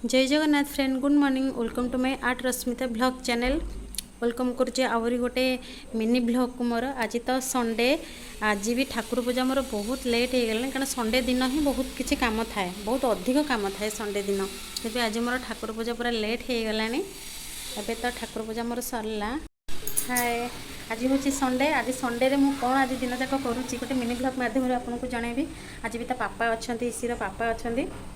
जय Jagannath friend, good morning. Welcome to my art Rashmita blog channel. Welcome करुचे आहरी गोटे मिनी ब्लॉग को मोर। आज तो संडे, आज भी ठाकुर पूजा मोर बहुत लेट हो गला कारण संडे दिन ही बहुत किसी काम थाए, बहुत अधिक काम थाए संडे दिन। तेज आज मोर ठाकुर पूजा पूरा लेट हो गला। एबे तो ठाकुर पूजा मोर सरला। हाय, आज हूँ संडे। आज संडे रे मुझे कौन आज दिन जाक करुँची गोटे मिनी ब्लॉग माध्यम आपको जनइबी। आज भी ता पापा अच्छा, ईसीर पापा अच्छा।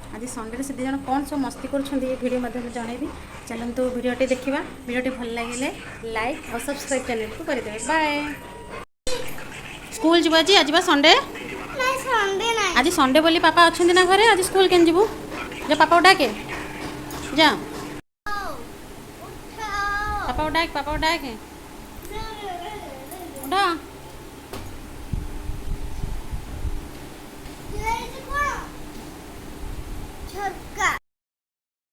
आज संडे से दिज कौन सब मस्ती करीडियो माध्यम जनइबी। चलतु भिडटे देखा। भिडटे भल लगे लाइक और सब्सक्राइब चैनल को करदे। बाय। स्कूल जीव आज बा संडे। आज संडे बोली पापा अच्छा ना घरे। आज स्कूल के जीवु जा पापा डाके जा। पापा डाक, पापा डाके उठा।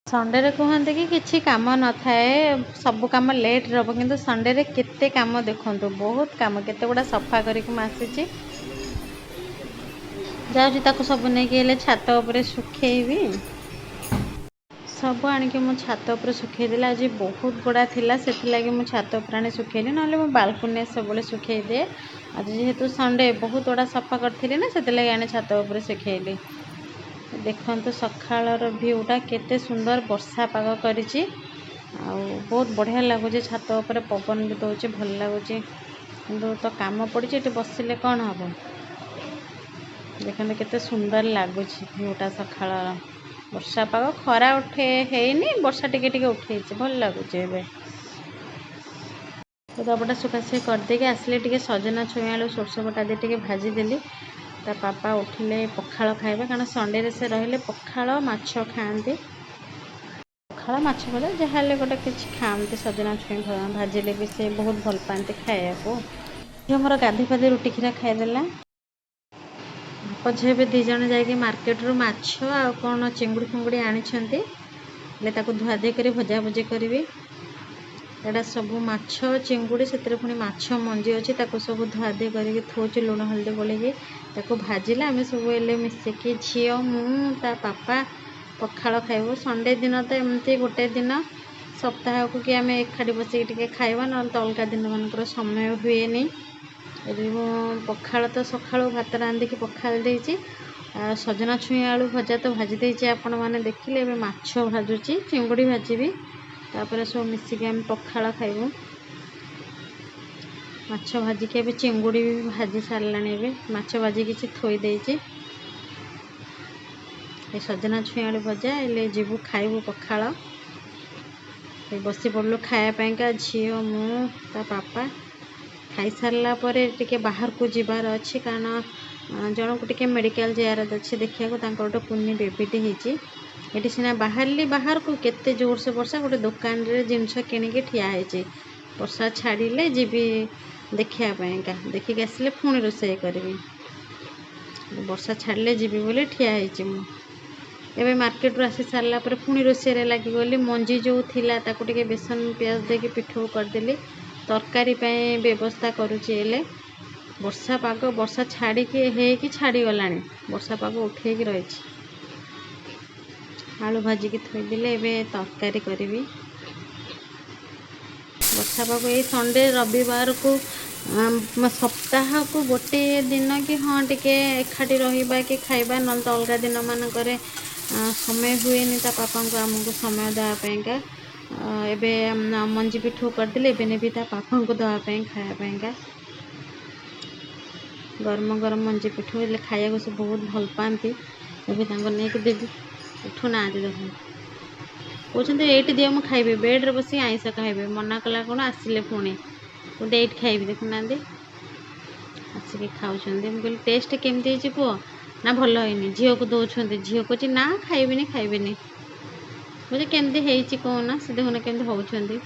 संडे रे कहते कि किसी कम न थाए, सब कम लेट रब कि संडे रे केते काम देखु, बहुत कम, केते गुड़ा सफा करके आसी जाऊँ सब नहीं छात उपर सुखेबी। सब आणिक मो छात उपर सुखेदेली। आज बहुत गुड़ा थिला, से मुझे छात उपर आनी सुखेली, ना मो बालकनी सब सुखे दिए। आज जेहेतु संडे बहुत गुड़ा सफा करी ना, से आनी छात उपर सुखेली। देखो सकाळर भ्यूटा केते सुंदर, वर्षा पाग करिछि। बहुत बढ़िया लगुच। छात उपर पवन भी दौर, भल लगुच। किंतु तो काम पड़ी बसिले कौन हम। देखते केते सुंदर लगुच भ्यूटा सकाळर। वर्षा पाग, खरा उठे हैनी, वर्षा टिके टिके उठे, भल लगुच। लुगापटा सुखासुखी करदे आसले टिके सजना छुई आलू सोरष बटा दे भाजीदेली। ता पापा उठिले पखाल खाइबा, कारण संडे से रहिले पखाल माछ खाआंती। पखाल माछ भजा जहाँ गोटे किसी खाआंती। सजना छुई भाजिले भी से बहुत भल पाती खाया को। झील मोर गाधे पाधे रुटी खीरा खाईदेला। बापा झील भी दीज जा मार्केट रू माछ आ कौन चिंगुड़ी फिंगुड़ी आनी, धुआधुई कर भजा भुजी करी। एटा सब माछ चिंगुड़ी, से पुणी माछ मंजी अच्छी, सब धुआधुई करके थोचे लुण हल्दी गोलेकी भाजिले। आम सब एले मिसिकी झी मुता पापा पखाल खाइबू। संडे दिन तो एमती गोटे दिन सप्ताह को कि आम एकाठी बसिक खाइबा, ना तो अलग दिन मानकर समय हुए नहीं। पखाल तो सकाळू भात रांधिकी पखाल देइछि। सजना छुई आलू भजा तो भाजी देइछि, आपण माने देखिले। एबे माछ भाजुछि, चिंगुड़ी भाजीबी, तापर सब मिसिकी आम पखाल खाइबू। माछ भाजिकी एबे चिंगुड़ी भी भाजी सारलानी। एबे माछ भाजी किसी थोई देइछि। ए सजना छुई आलू भजा एले जीवु खाइबू पखाल। बसी पड़लु खायापाइंका, झील मु ता पापा। खाई सारला परे टिके बाहर को जीवार अच्छी, कारण जन को टिके मेडिकल जायार अच्छे देखा गोटे कुनी बेबीटे होती। ये सीना बाहरली बाहर को केते जोर से वर्षा, गोटे दुकान रे जिनस किणिकी ठिया होती। वर्षा छाड़िले जीवी देखापाइंका, देखिक आसिले पुणी रोषे करी। वर्षा छाड़िले जीवी बोली ठिया होती। एबे मार्केट रू आसी सारला पर पुणी रोषे लगिगली। मंजी जो थिला ताकू टिके बेसन पियाज देके पिठू करदेली। तरकारी पाई व्यवस्था करुचे। वर्षा पाग, वर्षा छाड़ी छाड़ीगला, वर्षा पाग उठे रही। आलू भाजिकी थोईदेले, एबे तरकारी करी। वर्षा पाग ये संडे रविवार को सप्ताह को गोटे दिन कि हाँ टिके एकाठी रहिबा कि खाइबा, न तो अलग दिन मानक समय हुए नहीं। ता पापा को आमको समय देवापाइंका एबे मंजी पिठू करदेले। एबे नेबी ता पापा को देवापाई खायापाइंका। गरम गरम मंजी पिठू हेल्ले खाया से बहुत भल पाती। एबे तांको नेक देवी। उठू ना देख कहते ये दिए मुझे खाइबे, बेड्रे बस आईस खाइबे। मना कला कौन, आसिले पुणी गोटे ये खाइबी। देखुना आसिक खाऊँ। मुझे टेस्ट केमती पुओ ना भल है। झील को दौरान झील कहे ना खाइबिनी खाइबिनी। मुझे केमती है कहना, से देखुना केमती होती।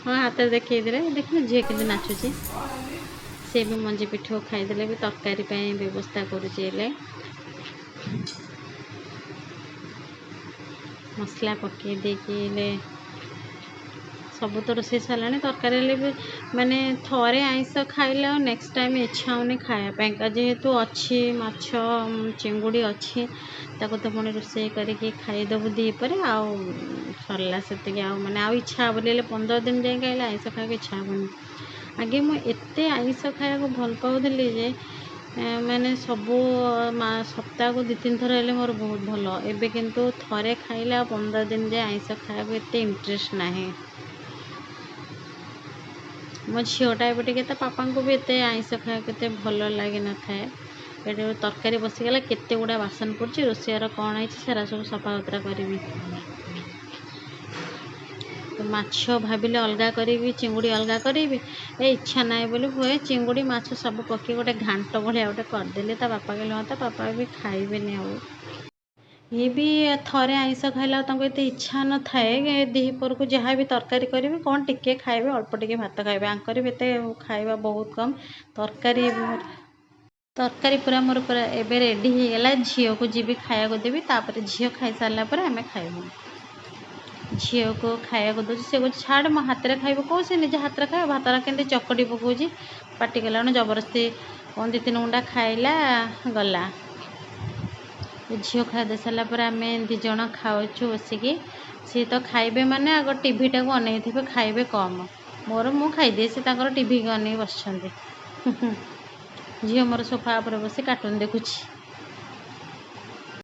हाँ हाथ देखे देखना झील के नाचुची। से भी मंजी पिठू खाईदे भी तरकारी व्यवस्था करुचे। मसला पकई देके ସବୁ ତ ରୋଷେଇ ସାରିଲାଣି। ତରକାରୀ ହେଲେ ବି ମାନେ ଥରେ ଆଇଁଷ ଖାଇଲେ ଆଉ ନେକ୍ସଟ ଟାଇମ୍ ଇଚ୍ଛା ହେଉନି ଖାଇବା ପାଇଁକା, ଯେହେତୁ ଅଛି ମାଛ ଚିଙ୍ଗୁଡ଼ି ଅଛି, ତାକୁ ତ ପୁଣି ରୋଷେଇ କରିକି ଖାଇଦେବୁ ଦ୍ୱିପହରେ, ଆଉ ସରିଲା ସେତିକି। ଆଉ ମାନେ ଆଉ ଇଚ୍ଛା ହେବନି, ହେଲେ 15 ଦିନ ଯାଏଁ ଖାଇଲେ ଆଇଁଷ ଖାଇବାକୁ ଇଚ୍ଛା ହେବନି। ଆଗେ ମୁଁ ଏତେ ଆଇଁଷ ଖାଇବାକୁ ଭଲ ପାଉଥିଲି ଯେ ମାନେ ସବୁ ସପ୍ତାହକୁ 2-3 ଥର ହେଲେ ମୋର ବହୁତ ଭଲ। ଏବେ କିନ୍ତୁ ଥରେ ଖାଇଲେ ଆଉ 15 ଦିନ ଯାଏଁ ଆଇଁଷ ଖାଇବାକୁ ଏତେ ଇଣ୍ଟରେଷ୍ଟ ନାହିଁ। ମୋ ଝିଅଟା ଏବେ ଟିକେ ତା ପାପାଙ୍କୁ ବି ଏତେ ଆଇଁଷ ଖାଇବାକୁ ଏତେ ଭଲ ଲାଗିନଥାଏ। ଏଠି ତରକାରୀ ବସିଗଲା, କେତେ ଗୁଡ଼ା ବାସନ ପଡ଼ୁଛି, ରୋଷେଇଆର କ'ଣ ହେଇଛି ସେରା ସବୁ ସଫା ସୁତରା କରିବି। ମାଛ ଭାବିଲେ ଅଲଗା କରିବି, ଚିଙ୍ଗୁଡ଼ି ଅଲଗା କରିବି, ଇଚ୍ଛା ନାହିଁ ବୋଲି ହୁଏ ଚିଙ୍ଗୁଡ଼ି ମାଛ ସବୁ ପକେଇ ଗୋଟେ ଘାଣ୍ଟ ଭଳିଆ ଗୋଟେ କରିଦେଲି। ତା ବାପା କହିଲେ ହଁ, ତା ବାପା ବି ଖାଇବେନି ଆଉ। ଇଏ ବି ଥରେ ଆଇଁଷ ଖାଇଲେ ଆଉ ତାଙ୍କୁ ଏତେ ଇଚ୍ଛା ନଥାଏ। ଦ୍ୱିପହରକୁ ଯାହା ବି ତରକାରୀ କରିବି କ'ଣ ଟିକେ ଖାଇବେ, ଅଳ୍ପ ଟିକେ ଭାତ ଖାଇବେ। ଆଙ୍କର ବି ଏତେ ଖାଇବା ବହୁତ କମ୍। ତରକାରୀ ପୁରା ମୋର ପୁରା ଏବେ ରେଡ଼ି ହେଇଗଲା। ଝିଅକୁ ଯିବି ଖାଇବାକୁ ଦେବି, ତାପରେ ଝିଅ ଖାଇସାରିଲା ପରେ ଆମେ ଖାଇବୁ। ଝିଅକୁ ଖାଇବାକୁ ଦେଉଛି, ସେ କହୁଛି ଛାଡ଼ ମୋ ହାତରେ ଖାଇବୁ, କହୁ ସେ ନିଜ ହାତରେ ଖାଇବ। ଭାତଟା କେମିତି ଚକଟି ପକଉଛି, ପାଟି କଲାଣି, ଜବରଦସ୍ତି 2-3 ଗୁଣ୍ଡା ଖାଇଲା, ଗଲା। ଝିଅ ଖାଇଦେଇ ସାରିଲା ପରେ ଆମେ 2 ଜଣ ଖାଉଛୁ ବସିକି। ସିଏ ତ ଖାଇବେ ମାନେ ଆଗ ଟିଭିଟାକୁ ଅନେଇଥିବେ, ଖାଇବେ କମ୍। ମୁଁ ଖାଇଦିଏ, ସେ ତାଙ୍କର ଟିଭିକି ଅନେଇ ବସିଛନ୍ତି। ଝିଅ ମୋର ସୋଫା ଉପରେ ବସି କାର୍ଟୁନ୍ ଦେଖୁଛି।